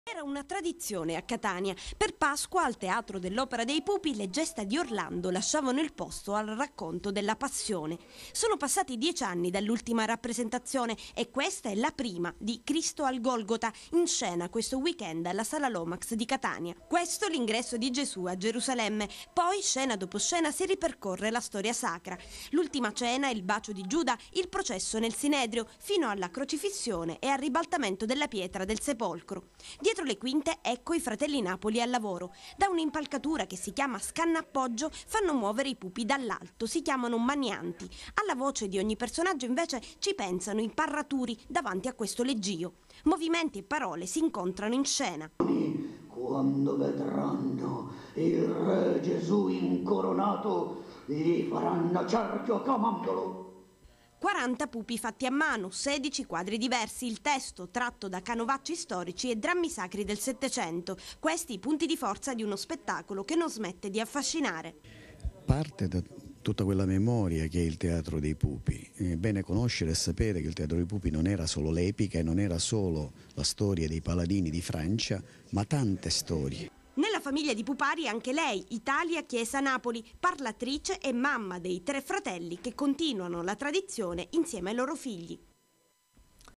Era una tradizione a Catania. Per Pasqua, al Teatro dell'Opera dei Pupi, le gesta di Orlando lasciavano il posto al racconto della Passione. Sono passati 10 anni dall'ultima rappresentazione e questa è la prima di Cristo al Golgota, in scena questo weekend alla Sala Lomax di Catania. Questo l'ingresso di Gesù a Gerusalemme. Poi, scena dopo scena, si ripercorre la storia sacra. L'ultima cena, il bacio di Giuda, il processo nel Sinedrio, fino alla crocifissione e al ribaltamento della pietra del sepolcro. Dietro le quinte, ecco i fratelli Napoli al lavoro. Da un'impalcatura che si chiama scannappoggio fanno muovere i pupi dall'alto, si chiamano manianti. Alla voce di ogni personaggio invece ci pensano i parraturi davanti a questo leggio. Movimenti e parole si incontrano in scena. Quando vedranno il re Gesù incoronato, gli faranno cerchio chiamandolo. 40 pupi fatti a mano, 16 quadri diversi, il testo tratto da canovacci storici e drammi sacri del Settecento. Questi i punti di forza di uno spettacolo che non smette di affascinare. Parte da tutta quella memoria che è il Teatro dei Pupi. È bene conoscere e sapere che il Teatro dei Pupi non era solo l'epica e non era solo la storia dei paladini di Francia, ma tante storie. Nella famiglia di pupari anche lei, Italia Chiesa Napoli, parlatrice e mamma dei 3 fratelli che continuano la tradizione insieme ai loro figli.